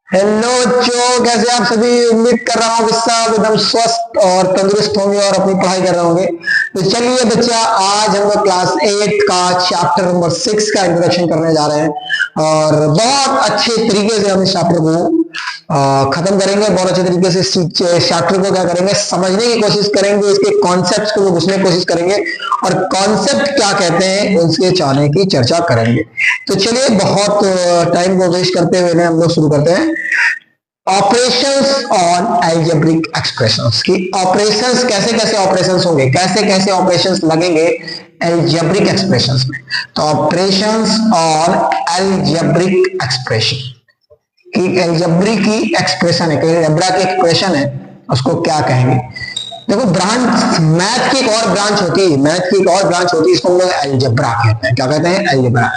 Hello बच्चों, कैसे आप सभी। उम्मीद कर रहा हूँ कि सब एकदम स्वस्थ और तंदुरुस्त होंगे और अपनी पढ़ाई कर रहे होंगे। तो चलिए बच्चा, आज हम लोग क्लास 8 का चैप्टर नंबर 6 का इंट्रोडक्शन करने जा रहे हैं और बहुत अच्छे तरीके से हम इस चैप्टर को खत्म करेंगे। बहुत अच्छे तरीके से इस चैप्टर को क्या करेंगे, समझने की कोशिश करेंगे, इसके कॉन्सेप्ट को बुझने की कोशिश करेंगे और कॉन्सेप्ट क्या कहते हैं उसके चाहने की चर्चा करेंगे। तो चलिए, बहुत टाइम को वेस्ट करते हुए हम लोग शुरू करते हैं। ऑपरेशंस ऑन एल्जेब्रिक एक्सप्रेशंस की ऑपरेशंस, कैसे कैसे ऑपरेशंस होंगे, कैसे कैसे ऑपरेशंस लगेंगे एल्जेब्रिक एक्सप्रेशंस में। तो ऑपरेशंस ऑन एल्जेब्रिक एक्सप्रेशन की, एल्जेब्रिक की एक्सप्रेशन है, एल्जेब्रा की एक्सप्रेशन है, उसको क्या कहेंगे। देखो, ब्रांच मैथ की एक और ब्रांच होती है, मैथ की एक और ब्रांच होती है, इसको हम लोग एल्जेब्रा कहते हैं। क्या कहते हैं? एल्जेब्रा।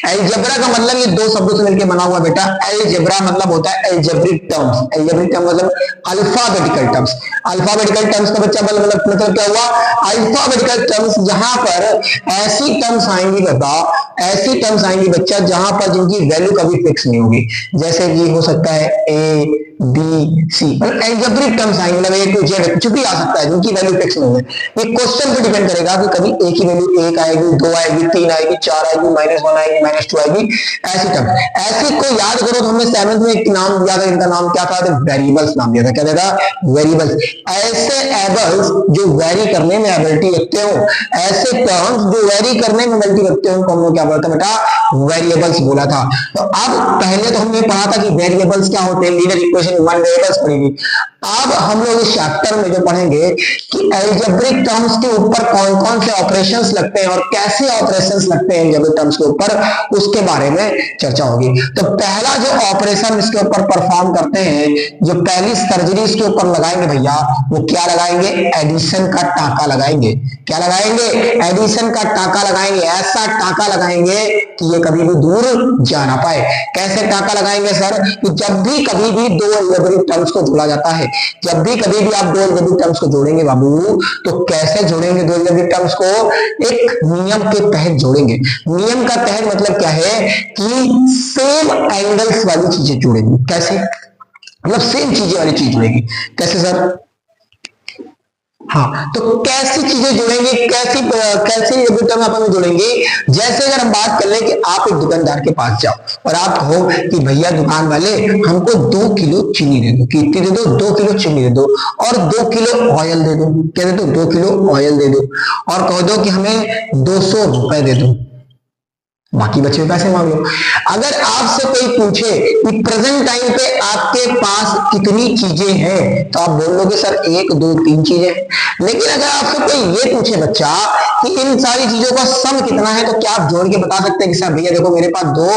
एल्जेब्रा का मतलब ये दो शब्दों से मिलकर बना हुआ बेटा। एल्जेब्रा मतलब होता है एल्जेब्रिक टर्म्स। एल्जेब्रिक टर्म मतलब अल्फाबेटिकल टर्म्स। अल्फाबेटिकल टर्म्स का बच्चा मतलब क्या हुआ? अल्फाबेटिकल टर्म्स, जहां पर ऐसी टर्म्स आएंगी बेटा, ऐसी टर्म्स आएंगी बच्चा जहां पर जिनकी वैल्यू कभी फिक्स नहीं होगी। जैसे कि हो सकता है ए बी सी, मतलब एल्जेब्रिक टर्म्स आएंगे, मतलब ए टू जेड कुछ भी आ सकता है जिनकी वैल्यू फिक्स नहीं है। ये क्वेश्चन पे डिपेंड करेगा कि कभी ए की वैल्यू 1 आएगी, 2 आएगी, 3 आएगी, 4 आएगी, -1 आएगी, -2 आएगी, ऐसी टर्म। ऐसी को याद करो तो हमने 7th में एक नाम दिया था, इनका नाम क्या था? वेरिएबल्स नाम दिया था। क्या था? वेरिएबल्स। ऐसे एबल्स जो वेरी करने में एबिलिटी रखते हो, ऐसे टर्म्स जो वेरी करने में एबिलिटी रखते हो, उनको हमने क्या बोला था बेटा? वेरिएबल्स बोला था। तो अब पहले तो हमने पढ़ा था कि वेरिएबल्स क्या होते हैं, लीनियर इक्वेशन 1 वेरिएबल्स पढ़ेगी। अब हम लोग इस चैप्टर में जो पढ़ेंगे कि एल्जेब्रिक टर्म्स के ऊपर कौन कौन से ऑपरेशंस लगते हैं और कैसे ऑपरेशंस लगते हैं एल्जेब्रिक टर्म्स के ऊपर, उसके बारे में चर्चा होगी। तो पहला जो ऑपरेशन इसके ऊपर परफॉर्म करते हैं, जो पहली सर्जरी इसके ऊपर लगाएंगे भैया, वो क्या लगाएंगे? एडिशन का टाका लगाएंगे। क्या लगाएंगे? एडिशन का टाका लगाएंगे। ऐसा टाका लगाएंगे कि ये कभी भी दूर जा ना पाए। कैसे टाका लगाएंगे सर? कि जब भी कभी भी दो एल्जेब्रिक टर्म्स को जोड़ा जाता है, जब भी कभी भी आप दो एल्जेब्रिक टर्म्स को जोड़ेंगे बाबू, तो कैसे जोड़ेंगे दो एल्जेब्रिक टर्म्स को? एक नियम के तहत जोड़ेंगे। नियम का तहत मतलब क्या है कि सेम एंगल्स वाली चीजें जोड़ेंगे। कैसे? मतलब सेम चीजें वाली चीज जोड़ेंगे। कैसे सर? हाँ, तो कैसी चीजें जुड़ेंगी, कैसी कैसे आपस में जुड़ेंगे? जैसे अगर हम बात कर लें कि आप एक दुकानदार के पास जाओ और आप कहो कि भैया दुकान वाले, हमको 2 किलो चीनी दे दो। कितनी दे दो? 2 किलो चीनी दे दो और 2 किलो ऑयल दे दो। क्या दे दो? 2 किलो ऑयल दे दो और कह दो कि हमें 200 रुपए दे दो, बाकी बचे पैसे मांग लो। अगर आपसे कोई पूछे कि प्रेजेंट टाइम पे आपके पास कितनी चीजें हैं, तो आप बोल लोगे सर 1 2 3 चीजें। लेकिन अगर आपसे कोई ये पूछे बच्चा कि इन सारी चीजों का सम कितना है, तो क्या आप जोड़ के बता सकते हैं कि सर भैया देखो मेरे पास 2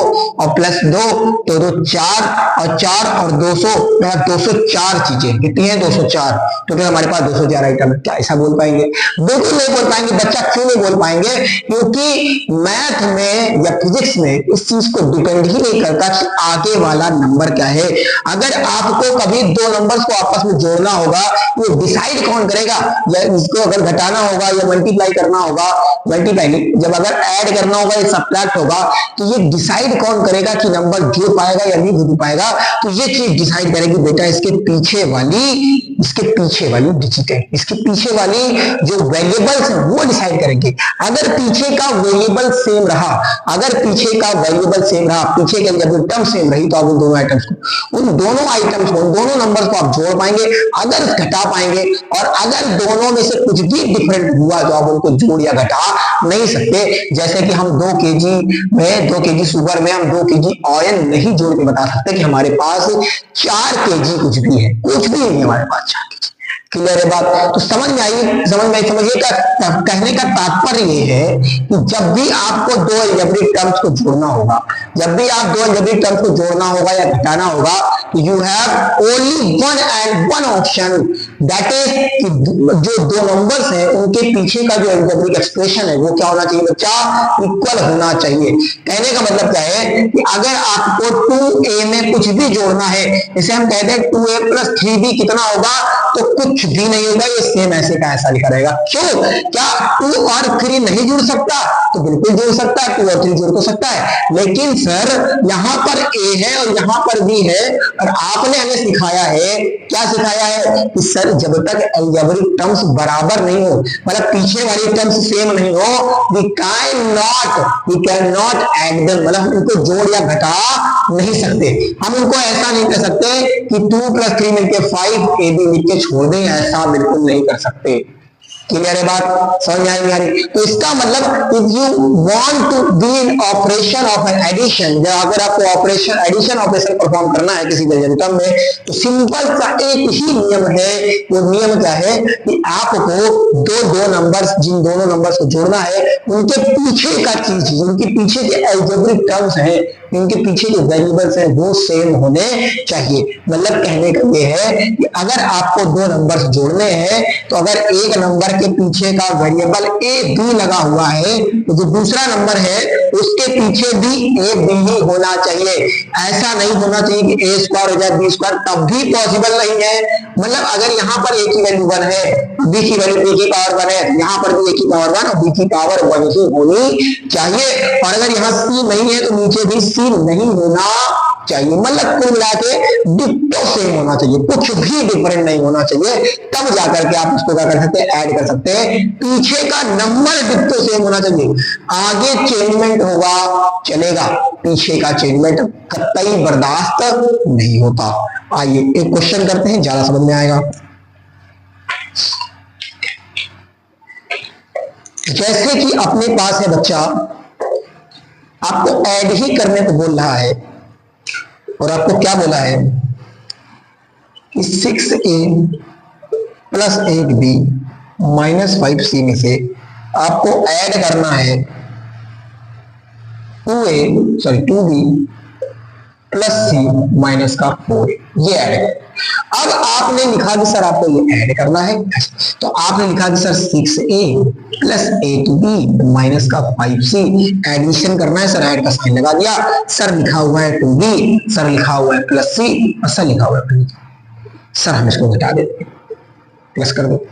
और प्लस 2 तो 2 4 और 4 और 200, मेरा 204 चीजें। कितनी है? 204। तो फिर हमारे पास 204 आइटम है। क्या ऐसा बोल पाएंगे? बिल्कुल नहीं बोल पाएंगे बच्चा। क्यों नहीं बोल पाएंगे? क्योंकि मैथ में या फिजिक्स में इस चीज को डिपेंड ही नहीं करता कि आगे वाला नंबर क्या है। अगर आपको कभी दो नंबर्स को आपस में जोड़ना होगा, ये डिसाइड कौन करेगा? या इसको अगर घटाना होगा या मल्टीप्लाई करना होगा, मल्टीप्लाई नहीं, जब अगर ऐड करना होगा या सब्ट्रैक्ट होगा, तो ये डिसाइड कौन करेगा कि नंबर जुड़ पाएगा या नहीं जुड़ पाएगा? तो ये चीज डिसाइड करेगी बेटा इसके पीछे वाली डिजिट है, इसके पीछे वाली जो वेरिएबल्स है वो डिसाइड करेंगे। अगर पीछे का वेरिएबल सेम रहा, अगर पीछे का वेरिएबल सेम रहा, पीछे के जब टर्म सेम रही, तो आप उन दोनों आइटम्स को, उन दोनों नंबर्स को आप जोड़ पाएंगे, अगर घटा पाएंगे। और अगर दोनों में से कुछ भी डिफरेंट हुआ तो आप उनको जोड़ या घटा नहीं सकते। जैसे कि हम 2 केजी शुगर में हम 2 केजी ऑयल नहीं जोड़ के बता सकते कि हमारे पास 4 केजी कुछ भी है, कुछ भी नहीं हमारे पास 4 केजी। क्लियर है बात? तो समझ में आई? समझिए का कहने का तात्पर्य ये है कि जब भी आपको दो एल्जेब्रिक टर्म्स को जोड़ना होगा, जब भी आप दो एल्जेब्रिक टर्म्स को जोड़ना होगा या घटाना होगा, you have only one option, that is जो दो नंबर्स हैं उनके पीछे का जो एल्जेब्रिक एक्सप्रेशन है वो क्या होना चाहिए बच्चा? इक्वल होना चाहिए। कहने का मतलब क्या है कि अगर आपको 2a में कुछ भी जोड़ना है, जैसे हम कहते हैं 2a + 3b कितना होगा? तो कुछ भी नहीं होगा, ये सेम ऐसे का ऐसा लिखा रहेगा। क्यों? क्या 2 और 3 नहीं जुड़ सकता? तो बिल्कुल जुड़ सकता है, 2 और 3 जुड़ तो सकता है, लेकिन सर यहाँ पर ए है और यहाँ पर बी है, और आपने हमें सिखाया है, क्या सिखाया है कि सर जब तक अलजेब्रिक टर्म्स बराबर नहीं हो, मतलब पीछे वाली टर्म्स सेम नहीं हो, we can not add them, मतलब उनको जोड़ या घटा नहीं सकते। हम उनको ऐसा नहीं कर सकते कि 2 + 3 मिलके 5 ए बी लिख के छोड़ दें, ऐसा बिल्कुल नहीं कर सकते। क्लियर है बात? समझ में आई? आ रही? तो इसका मतलब if you want to be in operation of an addition, जब अगर आपको ऑपरेशन एडिशन ऑपरेशन परफॉर्म करना है किसी टर्म में, तो सिंपल सा एक ही नियम है। वो नियम क्या है कि आपको दो नंबर्स, जिन दोनों नंबर्स को जोड़ना है, उनके पीछे का चीज, उनके पीछे के अलजेब्रिक टर्म्स हैं, इनके पीछे जो वेरिएबल्स हैं वो सेम होने चाहिए। मतलब कहने का ये है कि अगर आपको 2 नंबर्स जोड़ने हैं, तो अगर एक नंबर के पीछे का वेरिएबल ए बी लगा हुआ है, तो जो दूसरा नंबर है उसके पीछे भी ए बी ही होना चाहिए। ऐसा नहीं होना चाहिए कि ए स्क्वायर हो जाए बी स्क्वायर, तब भी पॉसिबल नहीं है। मतलब अगर यहाँ पर ए की वैल्यू 1 है, बी की वैल्यू बी की पावर 1 है, यहाँ पर भी ए की पावर 1 और बी की पावर 1 ही होनी चाहिए। और अगर यहाँ सी नहीं है तो नीचे भी सी नहीं होना चाहिए। मतलब कुल मिला के डिट्टो सेम होना चाहिए, कुछ भी डिफरेंट नहीं होना चाहिए, तब जाकर के आप इसको क्या कर सकते हैं, ऐड कर सकते हैं। पीछे का नंबर डिट्टो सेम होना चाहिए, आगे चेंजमेंट होगा चलेगा, पीछे का चेंजमेंट कतई बर्दाश्त नहीं होता। आइए एक क्वेश्चन करते हैं, ज्यादा समझ में आएगा। जैसे कि अपने पास है बच्चा, आपको ऐड ही करने को बोल रहा है, और आपको क्या बोला है कि 6a + 8b - 5c में से आपको ऐड करना है 2b + c - 4, ये ऐड। अब आपने लिखा कि सर आपको ये ऐड करना है, तो आपने लिखा कि sir 6a + 8b - 5c addition करना है, सर ऐड का साइन लगा दिया। सर लिखा हुआ है 2b, सर लिखा हुआ है +c, और सर लिखा हुआ है 2। सर हम इसको घटा देते हैं, प्लस कर दो।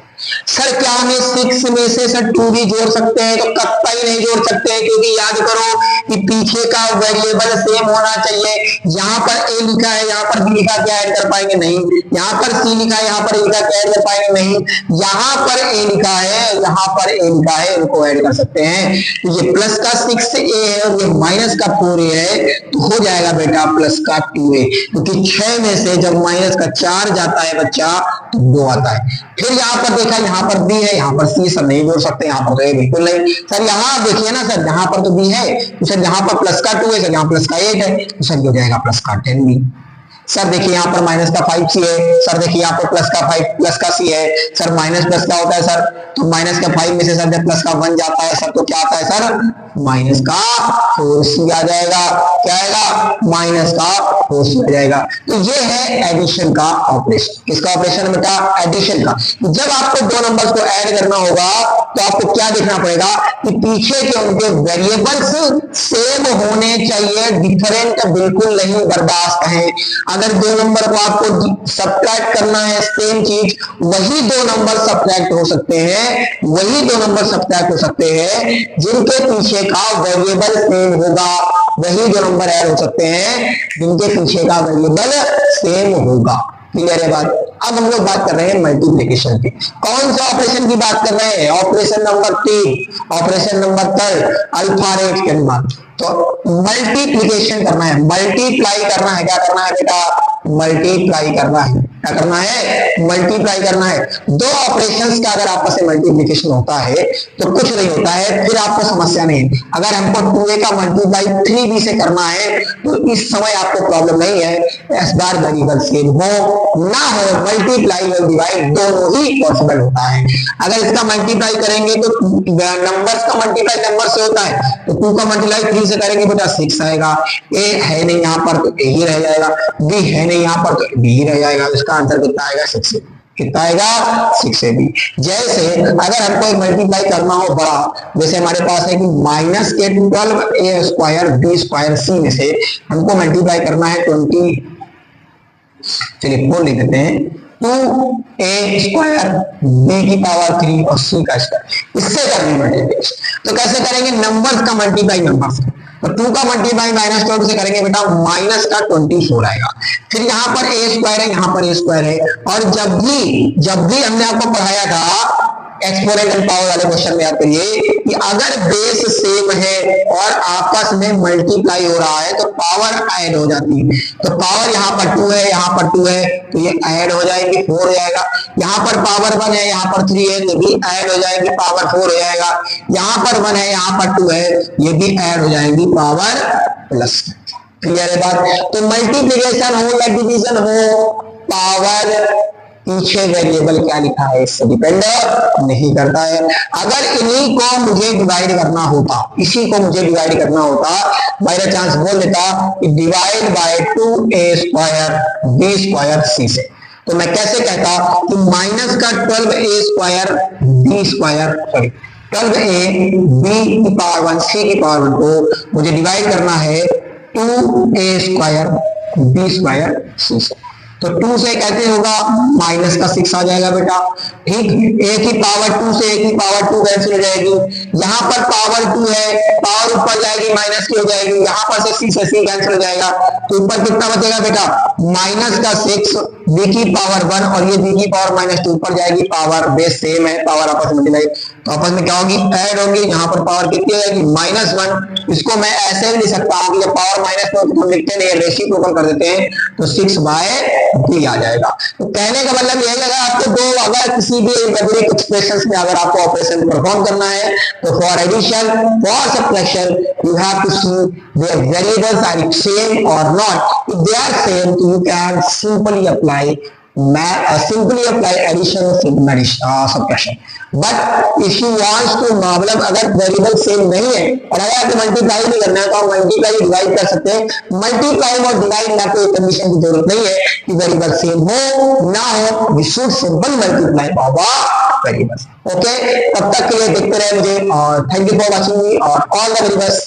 सर क्या हमें 6 में से सर 2 भी जोड़ सकते हैं? तो कतई नहीं जोड़ सकते हैं, क्योंकि याद करो कि पीछे का वेरिएबल सेम होना चाहिए। यहाँ पर ए लिखा है, यहाँ पर बी लिखा, क्या ऐड कर पाएंगे? नहीं। यहाँ पर सी लिखा है, यहाँ पर ए लिखा, क्या ऐड कर पाएंगे? नहीं। यहाँ पर ए लिखा है, यहाँ पर ए लिखा है, इनको ऐड कर सकते हैं। तो ये प्लस का 6a है और ये माइनस का 4a है, तो हो जाएगा बेटा प्लस का 2a, क्योंकि 6 में से जब माइनस का 4 जाता है बच्चा तो 2 आता है। फिर यहाँ पर देखा, यहाँ पर बी है, यहाँ पर सी, सर नहीं जोड़ सकते, यहाँ पर तो ए बिल्कुल नहीं। सर यहाँ देखिए ना सर, यहाँ पर तो बी है, तो सर यहाँ पर प्लस का 2 है, सर यहाँ प्लस का 8 है, तो सर हो जाएगा प्लस का 10b। सर देखिए यहाँ पर माइनस का 5c है, सर देखिए यहाँ पर प्लस का c है, सर माइनस प्लस का होता है सर, तो माइनस का 5 में से सर जब प्लस का 1 जाता है सर, तो क्या आता है सर? माइनस का 4c आ जाएगा। क्या आएगा? माइनस का 4c आ जाएगा। तो ये है एडिशन का ऑपरेशन। किसका ऑपरेशन बेटा? एडिशन का। जब आपको 2 नंबर्स को ऐड करना होगा, तो आपको क्या देखना पड़ेगा कि पीछे के उनके वेरिएबल्स सेम होने चाहिए, डिफरेंट बिल्कुल नहीं बर्दाश्त है। अगर 2 नंबर को आपको सब्ट्रैक्ट करना है सेम चीज, वही 2 नंबर सब्ट्रैक्ट हो सकते हैं, वही 2 नंबर सब्ट्रैक्ट हो सकते हैं जिनके पीछे का वेरिएबल सेम होगा, वही 2 नंबर ऐड हो सकते हैं जिनके पीछे का वेरिएबल सेम होगा। क्लियर है बात? अब हम लोग बात कर रहे हैं मल्टीप्लिकेशन की। कौन सा ऑपरेशन की बात कर रहे हैं? Operation number 3, operation number 3 alpha rate के बाद। तो मल्टीप्लिकेशन करना है, मल्टीप्लाई करना है। क्या करना है बेटा? मल्टीप्लाई करना है। क्या करना है? मल्टीप्लाई करना है। 2 ऑपरेशंस का अगर आपस में मल्टीप्लिकेशन होता है तो कुछ नहीं होता है, फिर आपको समस्या नहीं है। अगर हमको 2a का मल्टीप्लाई 3b से करना है तो इस समय आपको प्रॉब्लम नहीं है, इस बार वेरिएबल सेम हो ना हो, मल्टीप्लाई और डिवाइड दोनों ही पॉसिबल होता है। अगर इसका मल्टीप्लाई करेंगे तो नंबर्स का मल्टीप्लाई नंबर से होता है, तो 2 का मल्टीप्लाई 3 से करेंगे बेटा 6 आएगा। a है नहीं यहाँ पर तो a ही रह जाएगा, b है नहीं यहाँ पर तो b ही रह जाएगा। इसका आंसर कितना आएगा? 6। कितना आएगा? 6ab। जैसे अगर हमको एक मल्टीप्लाई करना हो बड़ा, जैसे हमारे पास है कि माइनस के 12a² b² c में से हमको मल्टीप्लाई करना है 20, चलिए 4 लिख देते हैं, 2a² b की पावर 3 और c का स्क्वायर, इससे करेंगे मल्टीप्लिकेशन। तो कैसे करेंगे, नंबर्स का मल्टीप्लाई नंबर से, तो 2 का मल्टीप्लाई -12 से करेंगे बेटा माइनस का 24 आएगा। फिर यहाँ पर a स्क्वायर है, यहाँ पर a स्क्वायर है, और जब भी हमने आपको पढ़ाया था एक्सपोनेंट एंड पावर वाले क्वेश्चन में याद करिए कि अगर बेस सेम है और आपस में मल्टीप्लाई हो रहा है तो पावर ऐड हो जाती है। तो पावर यहाँ पर 2 है, यहाँ पर 2 है, तो ये ऐड हो जाएगी 4 हो जाएगा। यहाँ पर पावर 1 है, यहाँ पर 3 है, तो भी ऐड हो जाएगी पावर 4 हो जाएगा। यहाँ पर 1 है, यहाँ पर 2 है, ये भी ऐड हो जाएगी पावर प्लस। क्लियर है बात। तो मल्टीप्लीकेशन हो या डिवीजन हो, पावर पीछे वेरिएबल क्या लिखा है इससे डिपेंड नहीं करता है। अगर इन्हीं को मुझे डिवाइड करना होता, इसी को मुझे डिवाइड करना होता, बाय चांस बोल देता कि divide by 2a² b² c से, तो मैं कैसे कहता कि माइनस का 12a² b² 12a b की पावर 1 c की पावर 1 को मुझे डिवाइड करना है 2a² b² c से। तो 2 से कैसे होगा, माइनस का 6 आ जाएगा बेटा, ठीक। a की पावर 2 से a की पावर 2 कैंसिल हो जाएगी, यहाँ पर पावर 2 है, पावर ऊपर जाएगी माइनस की हो जाएगी, यहाँ पर से c कैंसिल हो जाएगा, तो ऊपर कितना बचेगा बेटा माइनस का 6 b की पावर 1 और ये b की पावर -2 ऊपर जाएगी, पावर बेस सेम है, पावर आपस में मल्टीप्लाई, तो आपस में क्या होगी ऐड होगी। यहाँ पर पावर कितनी हो जाएगी -1, इसको मैं ऐसे भी लिख सकता हूँ कि जब पावर -1 तो हम लिखते नहीं, रेसिप्रोकल कर देते हैं, तो 6/3 आ जाएगा। तो कहने का मतलब यही लगा आपको दो, अगर किसी भी एल्जेब्रिक एक्सप्रेशंस में अगर आपको ऑपरेशन परफॉर्म करना है तो for addition, for subtraction you have to see there variables are same और not. If they are same तो you can simply apply addition subtraction। But if you wants to, मतलब अगर वेरिएबल सेम नहीं है और अगर आपको मल्टीप्लाई नहीं करना है तो आप मल्टीप्लाई डिवाइड कर सकते हैं। मल्टीप्लाई और डिवाइड में आपको कंडीशन की जरूरत नहीं है कि वेरिएबल सेम हो ना हो, we should simple multiply variable. Okay, तब तक के लिए देखते रहे मुझे और thank you for watching me और ऑल द वेरी बेस्ट।